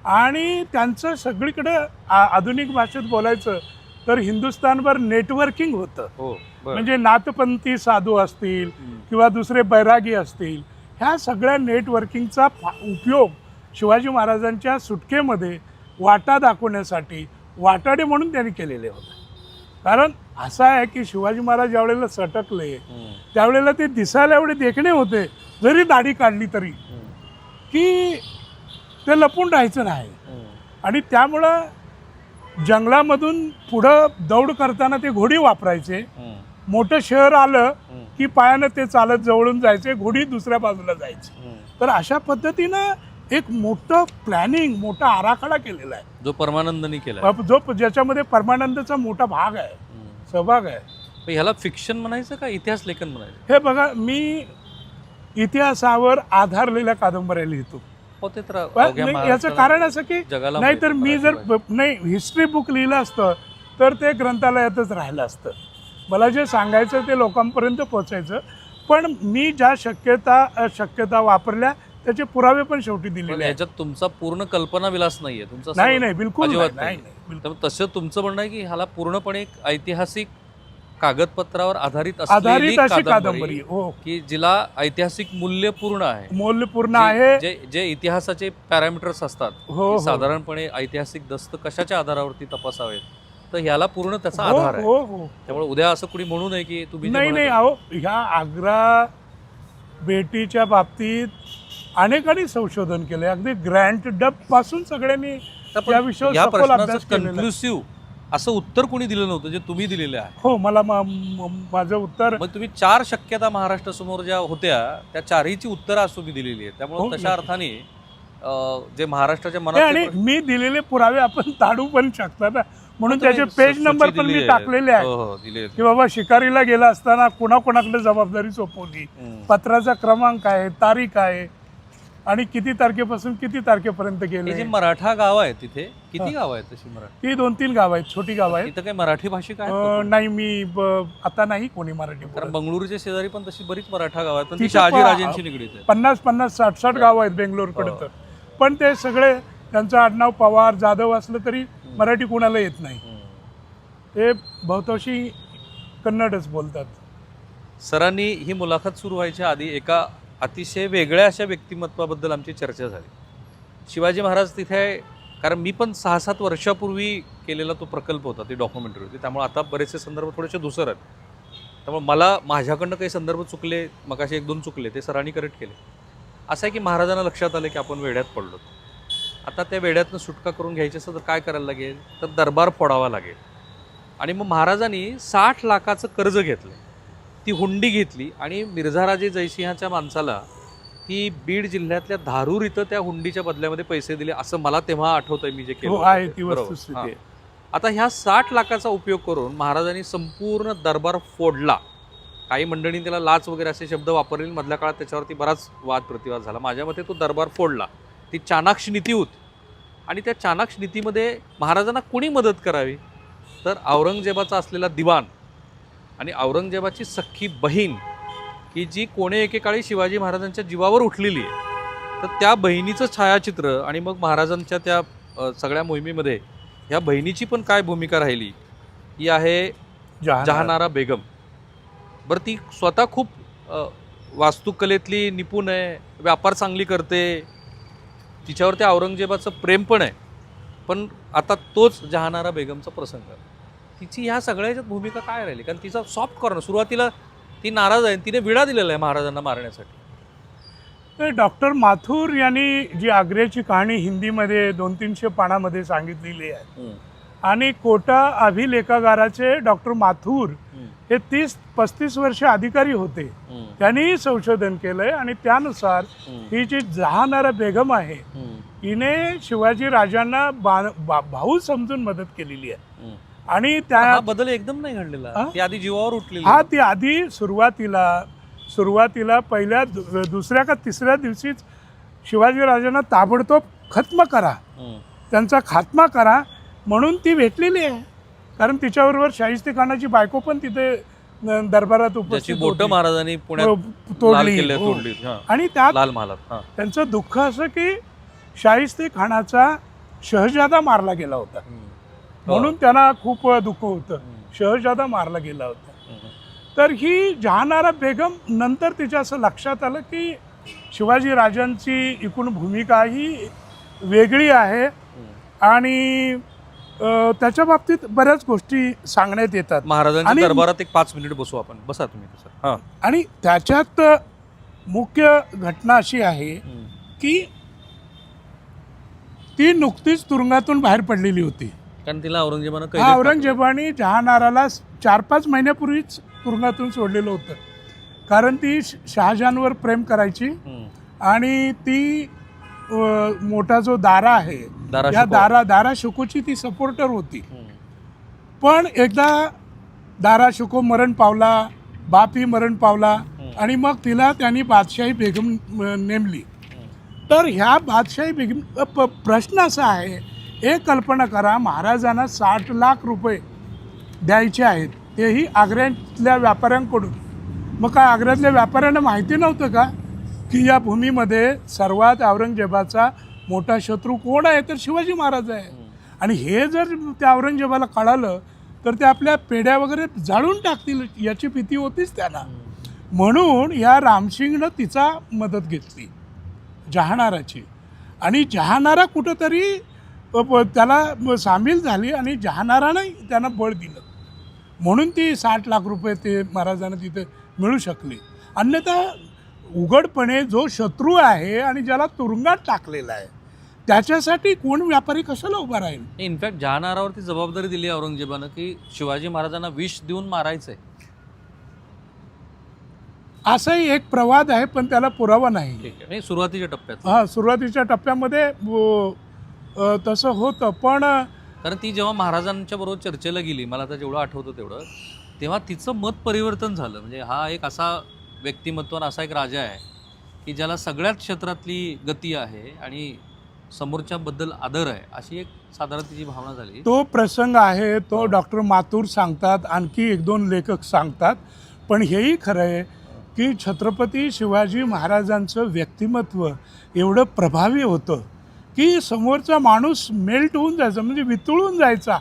आणि त्यांचं सगळीकडे आधुनिक भाषेत बोलायचं तर हिंदुस्थानभर नेटवर्किंग होतं. म्हणजे नाथपंथी साधू असतील किंवा दुसरे बैरागी असतील, ह्या सगळ्या नेटवर्किंगचा उपयोग शिवाजी महाराजांच्या सुटकेमध्ये वाटा दाखवण्यासाठी वाटाडे म्हणून त्यांनी केलेले होते. कारण असं आहे की शिवाजी महाराज ज्यावेळेला सटकले त्यावेळेला ते दिसायला एवढे देखणे होते, जरी दाढी काढली तरी, की ते लपून राहायचं नाही. आणि त्यामुळं जंगलामधून पुढं दौड करताना ते घोडी वापरायचे. मोठं शहर आलं की पायानं ते चालत जवळून जायचे, घोडी दुसऱ्या बाजूला जायची. तर अशा पद्धतीनं एक मोठं प्लॅनिंग, मोठा आराखडा केलेला आहे जो परमानंदांनी केला, जो ज्याच्यामध्ये परमानंदचा मोठा भाग आहे, सहभाग आहे. ह्याला फिक्शन म्हणायचं का इतिहास लेखन म्हणायचं? हे बघा, मी इतिहासावर आधारलेल्या कादंबऱ्या लिहितो. याचं कारण असं की नाहीतर मी जर हिस्ट्री बुक लिहिलं असतं तर ते ग्रंथालयातच राहिलं असतं. मला जे सांगायचं ते लोकांपर्यंत पोचायचं. पण मी ज्या शक्यता वापरल्या त्याचे पुरावे पण शेवटी पण दिलेले आहेत. याच्यात तुमचा पूर्ण कल्पना विलास नाहीये तुमचा. नाही नाही बिलकुल अजिबात नाही, नाही. बिलकुल. तर तसं तुमचं म्हणणं आहे की ह्याला पूर्णपणे एक ऐतिहासिक कागदपत्रावर आधारित आधारित अशी असलेली कादंबरी हो की जिला ऐतिहासिक मूल्य पूर्ण आहे. मूल्यपूर्ण आहे. जे इतिहासाचे पॅरामीटर्स असतात हो, की साधारणपणे ऐतिहासिक दस्त कशाच्या आधारावरती तपासावेत, तर ह्याला पूर्ण त्याचा हो आधार आहे. हो हो त्यामुळे उद्या असं कुणी म्हणू नये की तुम्ही जे नाही नाही म्हणत अहो ह्या आग्रा भेटीच्या बाबतीत अनेकांनी संशोधन केले. अगदी ग्रँट डब पासून सगळ्यांनी आहे, पण या विषयावर या सखोल अभ्यास प्रश्नाचं केलेला आहे. कन्क्लुसिव्ह असं उत्तर कोणी दिलं नव्हतं जे तुम्ही दिलेलं आहे. हो मला माझं उत्तर मग तुम्ही 4 शक्यता महाराष्ट्रासमोर ज्या होत्या त्या चारहीची उत्तरं आज तुम्ही दिलेली आहेत. हो, त्यामुळे तशा नक्की. अर्थाने जे महाराष्ट्राच्या नाही, मनात आणि मी दिलेले पुरावे आपण ताडू पण शकता ना, म्हणून त्याचे पेज नंबर पण मी टाकलेले आहेत हो दिले आहेत. की बाबा शिकारीला गेला असताना कोणाकोणाकडे जबाबदारी सोपवली, पत्राचा क्रमांक आहे, तारीख आहे आणि किती तारखेपासून किती तारखेपर्यंत हे जे गेले. मराठा गाव आहे तिथे किती गाव आहेत तशी मराठी? ती 2-3 गाव आहेत, छोटी गाव आहेत. तिथं काही मराठी भाषिक आहेत का? नाही मी आता नाही कोणी मराठी कारण बोलत. बंगळुरूच्या शेजारी पण तशी बरीच मराठा गाव आहेत पण ती तिथं शहाजी पण राजेंशी निगडीत आहे. 50-50, 60-60 गाव आहेत बेंगलोरकडे. तर पण ते सगळे त्यांचं आडनाव पवार जाधव असलं तरी मराठी कोणाला येत नाही. ते बहुतांशी कन्नडच बोलतात. सरांनी ही मुलाखत सुरू व्हायच्या आधी एका अतिशय वेगळ्या अशा व्यक्तिमत्वाबद्दल आमची चर्चा झाली. शिवाजी महाराज तिथे आहे, कारण मी पण 6-7 वर्षापूर्वी केलेला तो प्रकल्प होता, ती डॉक्युमेंटरी होती. त्यामुळे आता बरेचसे संदर्भ थोडेसे दुसरे आहेत. त्यामुळे मला माझ्याकडनं काही संदर्भ चुकले, मग असे 1-2 चुकले, ते सरांनी करेक्ट केले. असं आहे की महाराजांना लक्षात आलं की आपण वेड्यात पडलो. आता त्या वेड्यातनं सुटका करून घ्यायची असेल तर काय करायला लागेल, तर दरबार फोडावा लागेल. आणि मग महाराजांनी 60 लाखाचं कर्ज घेतलं, ती हुंडी घेतली आणि मिर्झाराजे जयसिंहाच्या माणसाला ती बीड जिल्ह्यातल्या धारूर इथं त्या हुंडीच्या बदल्यामध्ये पैसे दिले, असं मला तेव्हा आठवतंय मी जे केलं हो होतं आहे ते. ती बरोबर. वस्तुस्थिती हां. आहे. आता ह्या 60 लाखाचा उपयोग करून महाराजांनी संपूर्ण दरबार फोडला. काही मंडळींनी त्याला लाच वगैरे असे शब्द वापरले, मधल्या काळात त्याच्यावरती बराच वाद प्रतिवाद झाला. माझ्या मते तो दरबार फोडला, ती चाणाक्ष नीती होती. आणि त्या चाणाक्ष नीतीमध्ये महाराजांना कोणी मदत करावी, तर औरंगजेबाचा असलेला दिवाण आणि औरंगजेबाची सख्खी बहीण की जी कोणे एकेकाळी शिवाजी महाराजांच्या जीवावर उठलेली आहे, तर त्या बहिणीचं छायाचित्र आणि मग महाराजांच्या त्या सगळ्या मोहिमेमध्ये ह्या बहिणीची पण काय भूमिका राहिली ही आहे जहानारा बेगम. बरं, ती स्वतः खूप वास्तुकलेतली निपुण आहे, व्यापार चांगली करते, तिच्यावर त्या औरंगजेबाचं प्रेम पण आहे. पण आता तोच जहानारा बेगमचा प्रसंग, तिची ह्या सगळ्याच्यात भूमिका काय राहिली? कारण तिचा सॉफ्ट कॉर्नर सुरुवातीला ती नाराज आहे, तिने विडा दिलेला आहे महाराजांना मारण्यासाठी. तर डॉक्टर माथुर यांनी जी आग्र्याची कहाणी हिंदीमध्ये 200-300 पानामध्ये सांगितलेली आहे आणि कोटा अभिलेखागाराचे डॉक्टर माथुर हे 30-35 वर्ष अधिकारी होते. त्यांनी संशोधन केलंय आणि त्यानुसार ही जी जहानारा बेगम आहे हिने शिवाजी राजांना भाऊ समजून मदत केलेली आहे. आणि त्या बदल एकदम नाही घडलेला, ती आधी जीवावर उठलेली. हा, ती आधी सुरुवातीला पहिल्या दुसऱ्या का तिसऱ्या दिवशीच शिवाजी राजांना ताबडतोब खत्म करा, त्यांचा खात्मा करा म्हणून ती भेटलेली आहे. कारण तिच्याबरोबर शाहिस्ते खानाची बायको पण तिथे दरबारात उपस्थित बोट महाराजांनी पुण्यात तोडली. आणि त्यात लाल महालात त्यांचं दुःख असं की शाहिस्ते खानाचा शहजादा मारला गेला होता, म्हणून त्यांना खूप दुःख होतं. शहजादा मारला गेला होता. तर ही जहानारा बेगम नंतर तिच्या असं लक्षात आलं की शिवाजी राजांची एकूण भूमिका ही वेगळी आहे आणि त्याच्या बाबतीत बऱ्याच गोष्टी सांगण्यात येतात. महाराजांच्या दरबारात 5 मिनिट बसू आपण, बसा तुम्ही तसं. आणि त्याच्यात मुख्य घटना अशी आहे की ती नुकतीच तुरुंगातून बाहेर पडलेली होती. कारण तिला औरंगजेबाने जहानाराला 4-5 महिन्यापूर्वीच तुरुंगातून सोडलेलं होतं. कारण ती शहाजहानवर प्रेम करायची आणि ती मोठा जो दारा आहे या दारा शुकोची ती सपोर्टर होती. पण एकदा दारा शुको मरण पावला, बापही मरण पावला आणि मग तिला त्यांनी बादशाही बेगम नेमली. तर ह्या बादशाही बेगम प्रश्न असा आहे, एक कल्पना करा, महाराजांना 60 लाख रुपये द्यायचे आहेत, हेही आग्र्यातल्या व्यापाऱ्यांकडून. मग काय आग्र्यातल्या व्यापाऱ्यांना माहिती नव्हतं का की या भूमीमध्ये सर्वात औरंगजेबाचा मोठा शत्रू कोण आहे, तर शिवाजी महाराज आहे. आणि हे जर त्या औरंगजेबाला कळालं तर ते आपल्या पेढ्या वगैरे जाळून टाकतील याची भीती होतीच त्यांना. म्हणून या रामसिंगनं तिचा मदत घेतली जहानाराची. आणि जहानारा कुठंतरी त्याला सामील झाली आणि जहानारानं त्यांना बळ दिलं, म्हणून ती 60 लाख रुपये ते महाराजांना तिथे मिळू शकले. अन्यथा उघडपणे जो शत्रू आहे आणि ज्याला तुरुंगात टाकलेला आहे त्याच्यासाठी कोण व्यापारी कशाला उभा राहील. इनफॅक्ट जहानारावरती जबाबदारी दिली औरंगजेबानं की शिवाजी महाराजांना विष देऊन मारायचंय. असाही एक प्रवाद आहे, पण त्याला पुरावा नाही. ठीक आहे, नाही सुरुवातीच्या टप्प्यात. हां, सुरुवातीच्या टप्प्यामध्ये तसं होतं. पण कारण ती जेव्हा महाराजांच्या बरोबर चर्चेला गेली, मला आता जेवढं आठवतं तेवढं, तेव्हा तिचं मत परिवर्तन झालं. म्हणजे हा एक असा व्यक्तिमत्वान असा एक राजा आहे की ज्याला सगळ्याच क्षेत्रातली गती आहे आणि समोरच्याबद्दल आदर आहे, अशी एक साधारण तिची भावना झाली. तो प्रसंग आहे तो डॉक्टर माथुर सांगतात, आणखी 1-2 लेखक सांगतात. पण हेही खरं आहे की छत्रपती शिवाजी महाराजांचं व्यक्तिमत्व एवढं प्रभावी होतं की समोरचा माणूस मेल्ट होऊन जायचा, म्हणजे वितळून जायचा.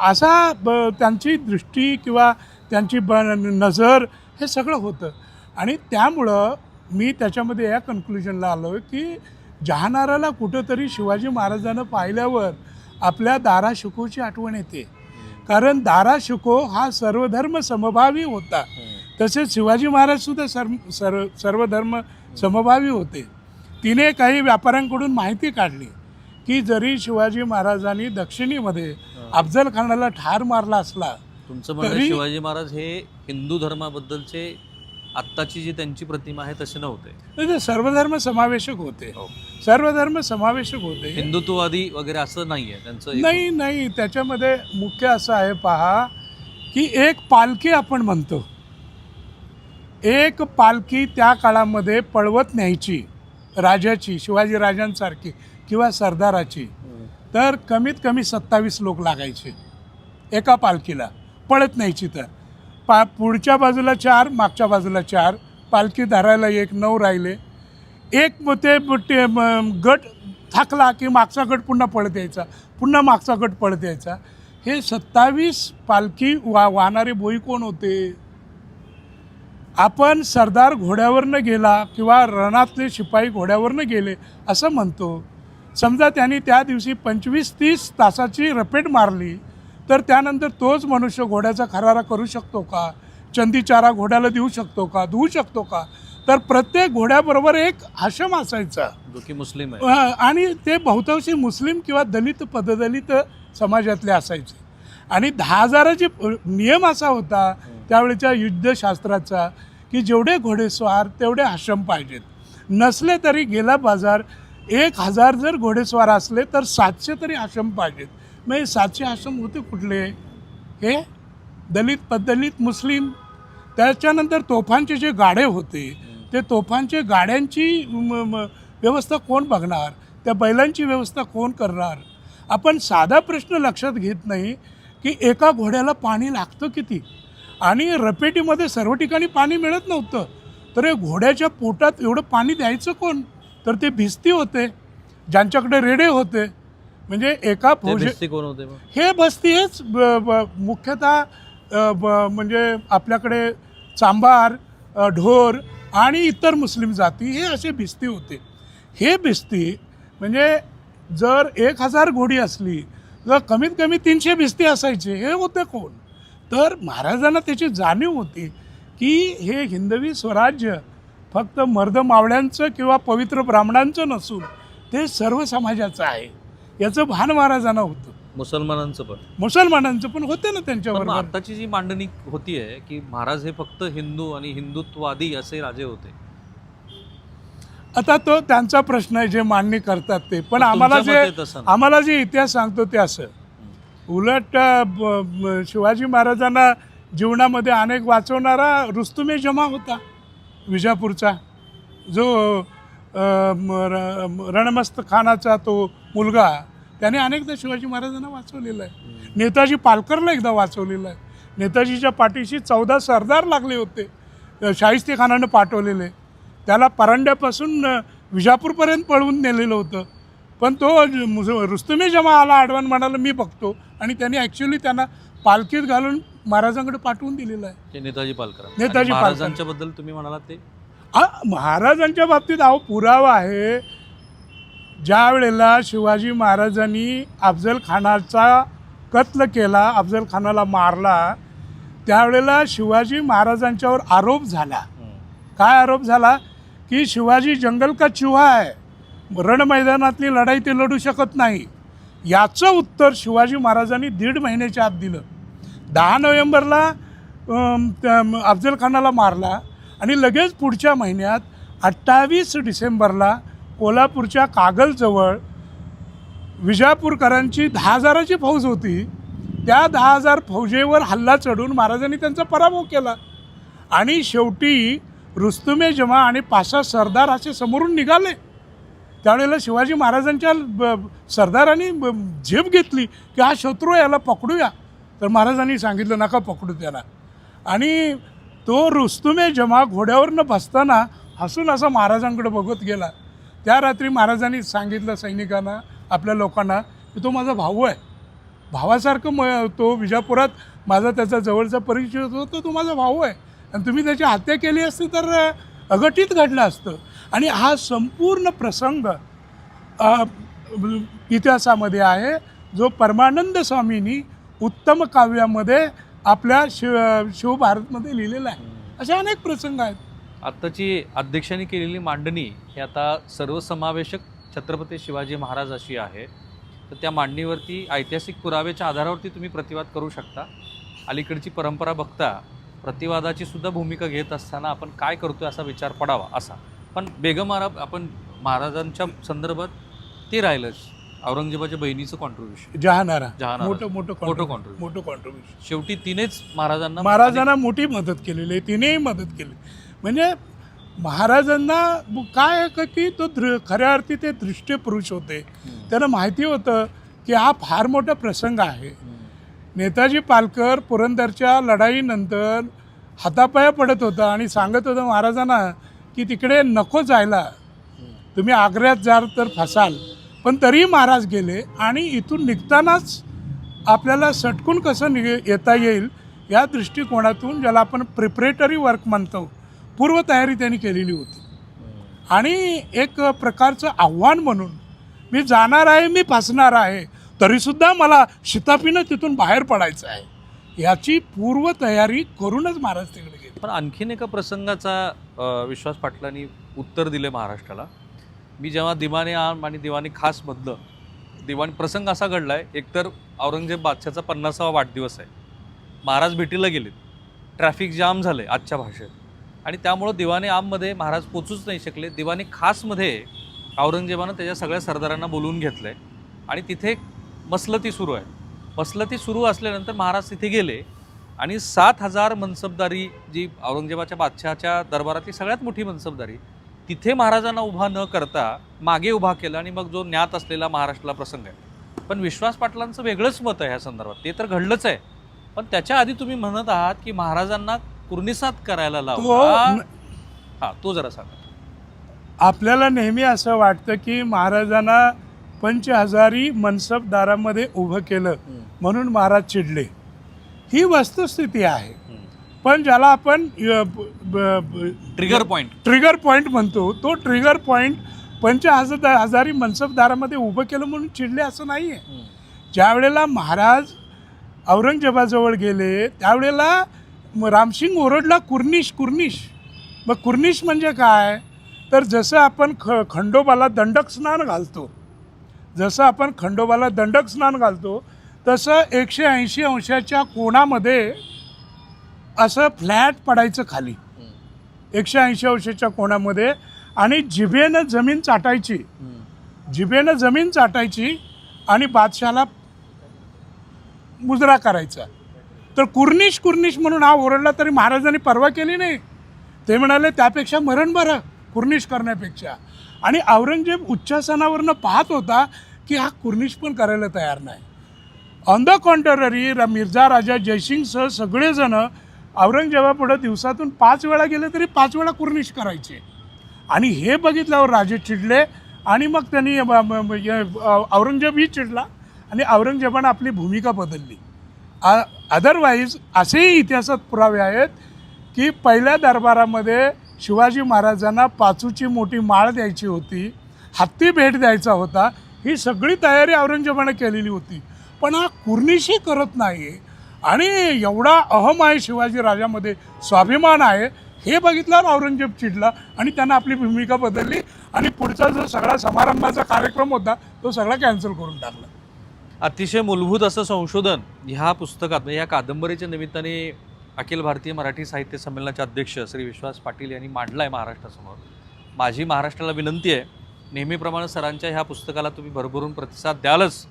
असा त्यांची दृष्टी किंवा त्यांची नजर हे सगळं होतं. आणि त्यामुळं मी त्याच्यामध्ये या कन्क्लुजनला आलो की जहानाराला कुठंतरी शिवाजी महाराजांना पाहिल्यावर आपल्या दाराशुकोची आठवण येते. कारण दाराशुको हा सर्वधर्म समभावी होता. तसेच शिवाजी महाराजसुद्धा सर्वधर्म समभावी होते. तिने काही व्यापाऱ्यांकडून माहिती काढली की जरी शिवाजी महाराजांनी दक्षिणेमध्ये अफजल खानाला ठार मारला असला, तुमचं म्हणणं शिवाजी महाराज हे हिंदू धर्माबद्दलचे आत्ताची जी त्यांची प्रतिमा आहे तसे नव्हते, ते सर्वधर्म समावेशक होते. सर्वधर्म समावेशक होते, हिंदुत्ववादी वगैरे असं नाही आहे त्यांचं. नाही, त्याच्यामध्ये मुख्य असं आहे पहा की एक पालखी आपण म्हणतो, एक पालखी त्या काळामध्ये पळवत न्यायची राजाची, शिवाजी राजांसारखी किंवा सरदाराची, तर कमीत कमी 27 लोक लागायचे एका पालखीला पळत न्यायची. तर पुढच्या बाजूला 4, मागच्या बाजूला 4, पालखी धरायला 1, 9 राहिले. एक ते गट थाकला की मागचा गट पुन्हा पळत यायचा, पुन्हा मागचा गट पळत यायचा. हे 27 पालखी वाहणारे बोई कोण होते? आपण सरदार घोड्यावरनं गेला किंवा रणातले शिपाई घोड्यावरनं गेले असं म्हणतो. समजा त्यांनी त्या दिवशी 25-30 तासाची रपेट मारली, तर त्यानंतर तोच मनुष्य घोड्याचा खरारा करू शकतो का? चंदीचारा घोड्याला देऊ शकतो का? धुवू शकतो का? तर प्रत्येक घोड्याबरोबर एक हाशम असायचा, जो की मुस्लिम आहे, आणि ते बहुतांशी मुस्लिम किंवा दलित पददलित समाजातले असायचे. आणि 10,000चे नियम असा होता त्यावेळेच्या युद्धशास्त्राचा की जेवढे घोडेस्वार तेवढे हाशम पाहिजेत. नसले तरी गेला बाजार 1,000 जर घोडेस्वार असले तर 700 तरी हाशम पाहिजेत. मग हे 700 हाशम होते कुठले? हे दलित पददलित मुस्लिम. त्याच्यानंतर तोफांचे जे गाडे होते, ते तोफांचे गाड्यांची व्यवस्था कोण बघणार? त्या बैलांची व्यवस्था कोण करणार? आपण साधा प्रश्न लक्षात घेत नाही की एका घोड्याला पाणी लागतं किती, आणि रपेटीमध्ये सर्व ठिकाणी पाणी मिळत नव्हतं, तर हे घोड्याच्या पोटात एवढं पाणी द्यायचं कोण? तर ते भिस्ती होते ज्यांच्याकडे रेडे होते. म्हणजे एका भिस्ती कोण होते? हे बस्ती हेच मुख्यतः म्हणजे आपल्याकडे चांभार, ढोर आणि इतर मुस्लिम जाती हे असे भिस्ती होते. हे भिस्ती म्हणजे जर 1,000 घोडी असली तर कमीत कमी 300 भिस्ती असायचे. हे होते कोण? तर महाराजांना त्याची जाणीव होती की हे हिंदवी स्वराज्य फक्त मर्द मावळ्यांचं किंवा पवित्र ब्राह्मणांचं नसून ते सर्व समाजाचं आहे, याचं भान महाराजांना होतं. मुसलमानांचं पण होते ना त्यांच्याबरोबर. आताची जी मांडणी होती आहे की महाराज हे फक्त हिंदू आणि हिंदुत्ववादी असे राजे होते, आता तो त्यांचा प्रश्न आहे जे मांडणी करतात ते. पण आम्हाला जे इतिहास सांगतो ते असं, उलट शिवाजी महाराजांना जीवनामध्ये अनेक वाचवणारा रुस्तुमे जमा होता विजापूरचा, जो रणमस्त खानाचा तो मुलगा, त्याने अनेकदा शिवाजी महाराजांना वाचवलेला आहे. नेताजी पालकरला एकदा वाचवलेलं आहे. नेताजीच्या पाठीशी 14 सरदार लागले होते शाहिस्तेखानानं पाठवलेले. त्याला परांड्यापासून विजापूरपर्यंत पळवून नेलेलं होतं. पण तो रुस्तुमे जमा आला आडवान म्हणाला मी बघतो, आणि त्यांनी ॲक्च्युली त्यांना पालखीत घालून महाराजांकडे पाठवून दिलेलं आहे. ते नेताजी पालकर. नेताजी महाराजांच्या बद्दल तुम्ही म्हणालात ते महाराजांच्या बाबतीत पुरावा आहे. ज्या वेळेला शिवाजी महाराजांनी अफजल खानाचा कत्ल केला, अफजल खानाला मारला, त्यावेळेला शिवाजी महाराजांच्यावर आरोप झाला. काय आरोप झाला? की शिवाजी जंगल का चुहा आहे, रणमैदानातली लढाई ते लढू शकत नाही. याचं उत्तर शिवाजी महाराजांनी 1.5 महिन्याच्या आत दिलं. 10 नोव्हेंबरला अफजल खानाला मारला, आणि लगेच पुढच्या महिन्यात 28 डिसेंबरला कोल्हापूरच्या कागलजवळ विजापूरकरांची 10,000ची फौज होती. त्या 10,000 फौजेवर हल्ला चढून महाराजांनी त्यांचा पराभव केला. आणि शेवटी रुस्तुमे जमा आणि 5-6 सरदार असे समोरून निघाले. त्यावेळेला शिवाजी महाराजांच्या सरदारांनी झेप घेतली की हा शत्रू याला पकडूया. तर महाराजांनी सांगितलं नका पकडू त्याला. आणि तो रुस्तुमे जमा घोड्यावरनं बसताना हसून असा महाराजांकडे बघत गेला. त्या रात्री महाराजांनी सांगितलं सैनिकांना, आपल्या लोकांना, की तो माझा भाऊ आहे. भावासारखं तो विजापुरात माझा त्याचा जवळचा परिचय होतो, तो माझा भाऊ आहे, आणि तुम्ही त्याची हत्या केली असती तर अघटित घडलं असतं. आणि हा संपूर्ण प्रसंग इतिहासामध्ये आहे, जो परमानंद स्वामींनी उत्तम काव्यामध्ये आपल्या शिवभारतमध्ये लिहिलेला आहे. असे अनेक प्रसंग आहेत. आत्ताची अध्यक्षांनी केलेली मांडणी ही आता सर्वसमावेशक छत्रपती शिवाजी महाराज अशी आहे. तर त्या मांडणीवरती ऐतिहासिक पुराव्याच्या आधारावरती तुम्ही प्रतिवाद करू शकता. अलीकडची परंपरा बघता प्रतिवादाची सुद्धा भूमिका घेत असताना आपण काय करतोय असा विचार पडावा असा. पण बेगम आराब आपण महाराजांच्या संदर्भात ते राहिलंच. औरंगजेबाच्या बहिणीचं कॉन्ट्रीब्युशन, जहानारा मोठं कॉन्ट्रीब्युशन. शेवटी तिनेच महाराजांना मोठी मदत केलेली आहे. तिनेही मदत केली. म्हणजे महाराजांना काय आहे की तो खऱ्या अर्थी ते दृष्टी पुरुष होते. त्यांना माहिती होतं की हा फार मोठा प्रसंग आहे. नेताजी पालकर पुरंदरच्या लढाईनंतर हातापाया पडत होता आणि सांगत होतं महाराजांना की तिकडे नको जायला, तुम्ही आग्र्यात जाल तर फसाल. पण तरीही महाराज गेले, आणि इथून निघतानाच आपल्याला सटकून कसं येता येईल या दृष्टिकोनातून, ज्याला आपण प्रिपरेटरी वर्क म्हणतो, पूर्वतयारी त्यांनी केलेली होती. आणि एक प्रकारचं आव्हान म्हणून मी जाणार आहे, मी फसणार आहे, तरीसुद्धा मला शिताफीनं तिथून बाहेर पडायचं आहे, याची पूर्वतयारी करूनच महाराज तिकडे गेले. पण आणखीन एका प्रसंगाचा विश्वास पाटलांनी उत्तर दिले महाराष्ट्राला. मी जेव्हा दिवाने आम आणि दिवाने खासमधलं दिवाणी प्रसंग असा घडला आहे, एकतर औरंगजेब बादशाचा 50वा वाढदिवस आहे, महाराज भेटीला गेलेत, ट्रॅफिक जाम झालं आहे आजच्या भाषेत, आणि त्यामुळं दिवाने आममध्ये महाराज पोचूच नाही शकले. दिवाने खासमध्ये औरंगजेबानं त्याच्या सगळ्या सरदारांना बोलवून घेतलं आहे, आणि तिथे मसलती सुरू आहे. मसलती सुरू असल्यानंतर महाराज तिथे गेले, आणि 7,000 मनसबदारी, जी औरंगजेबाच्या बादशहाच्या दरबारातली सगळ्यात मोठी मनसबदारी, तिथे महाराजांना उभा न करता मागे उभा केला. आणि मग जो ज्ञात असलेला महाराष्ट्राला प्रसंग आहे. पण विश्वास पाटलांचं वेगळंच मत आहे ह्या संदर्भात. ते तर घडलंच आहे, पण त्याच्या आधी तुम्ही म्हणत आहात की महाराजांना कुर्निसात करायला लावला. तो जरा सांगा. आपल्याला नेहमी असं वाटतं की महाराजांना 5,000 मनसबदारामध्ये उभं केलं म्हणून महाराज चिडले. ही वस्तुस्थिती आहे. पण ज्याला आपण ट्रिगर पॉईंट म्हणतो, तो ट्रिगर पॉईंट 5,000 मनसबदारामध्ये उभं केलं म्हणून चिडले असं नाही आहे. ज्या वेळेला महाराज औरंगजेबाजवळ गेले त्यावेळेला रामसिंग ओरडला, कुर्निश. मग कुर्निश म्हणजे काय? तर जसं आपण खंडोबाला दंडक स्नान घालतो, तसं 180 अंशाच्या कोणामध्ये असं फ्लॅट पडायचं खाली, 180 अंशाच्या कोणामध्ये, आणि जिभेनं जमीन चाटायची आणि बादशाला मुजरा करायचा. तर कुर्निश म्हणून हा ओरडला तरी महाराजांनी परवा केली नाही. ते म्हणाले त्यापेक्षा मरण बरं कुर्निश करण्यापेक्षा. आणि औरंगजेब उच्चासनावरनं पाहत होता की हा कुर्निश पण करायला तयार नाही. ऑन द कॉन्ट्ररी मिर्झा राजा जयसिंगसह सगळेजण औरंगजेबापुढं दिवसातून 5 वेळा गेले तरी 5 वेळा कुर्निश करायचे. आणि हे बघितल्यावर राजे चिडले आणि मग त्यांनी औरंगजेबही चिडला आणि औरंगजेबानं आपली भूमिका बदलली. अदरवाईज असेही इतिहासात पुरावे आहेत की पहिल्या दरबारामध्ये शिवाजी महाराजांना पाचूची मोठी माळ द्यायची होती, हत्ती भेट द्यायचा होता, ही सगळी तयारी औरंगजेबानं केलेली होती. पण हा कुर्निशी करत नाही आणि एवढा अहम आहे शिवाजी राजामध्ये, स्वाभिमान आहे, हे बघितल्यावर औरंगजेब चिडला आणि त्यानं आपली भूमिका बदलली आणि पुढचा जो सगळा समारंभाचा कार्यक्रम होता तो सगळा कॅन्सल करून टाकला. अतिशय मूलभूत असं संशोधन ह्या पुस्तकात म्हणजे ह्या कादंबरीच्या निमित्ताने अखिल भारतीय मराठी साहित्य संमेलनाचे अध्यक्ष श्री विश्वास पाटील यांनी मांडला आहे महाराष्ट्रासमोर. माझी महाराष्ट्राला विनंती आहे, नेहमीप्रमाणे सरांच्या ह्या पुस्तकाला तुम्ही भरभरून प्रतिसाद द्यालच,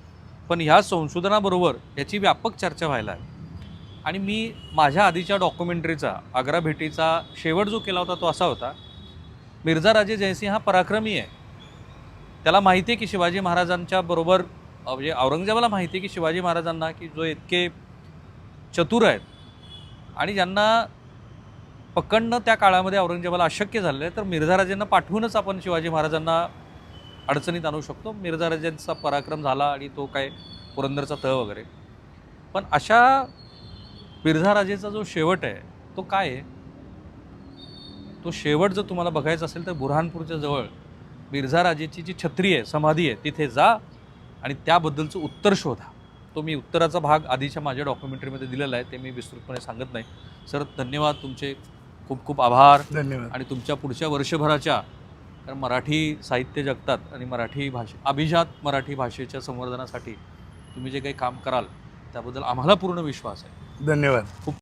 पण ह्या संशोधनाबरोबर याची व्यापक चर्चा व्हायला आहे. आणि मी माझ्या आधीच्या डॉक्युमेंटरीचा आग्रा भेटीचा शेवट जो केला होता तो असा होता, मिर्झा राजे जयसिंग हा पराक्रमी आहे. त्याला माहिती आहे की शिवाजी महाराजांच्या बरोबर म्हणजे औरंगजेबाला माहिती आहे की शिवाजी महाराजांना की जो इतके चतुर आहेत आणि ज्यांना पकडणं त्या काळामध्ये औरंगजेबाला अशक्य झालेलं आहे, तर मिर्झा राजेंना पाठवूनच आपण शिवाजी महाराजांना अडचणीत आणू शकतो. मिर्झा राजेंचा पराक्रम झाला आणि तो काय पुरंदरचा तह वगैरे. पण अशा मिर्झा राजेचा जो शेवट आहे तो काय आहे, तो शेवट जर तुम्हाला बघायचा असेल तर बुरहानपूरच्या जवळ मिर्झा राजेची जी छत्री आहे, समाधी आहे, तिथे जा आणि त्याबद्दलचं उत्तर शोधा. तो मी उत्तराचा भाग आधीच्या माझ्या डॉक्युमेंटरीमध्ये दिलेला आहे, ते मी विस्तृतपणे सांगत नाही. सर धन्यवाद, तुमचे खूप खूप आभार. धन्यवाद. आणि तुमच्या पुढच्या वर्षभराच्या, कारण मराठी साहित्य जगतात आणि मराठी अभिजात मराठी भाषेच्या संवर्धनासाठी तुम्ही जे काही काम कराल त्याबद्दल आम्हाला पूर्ण विश्वास आहे. धन्यवाद. खूप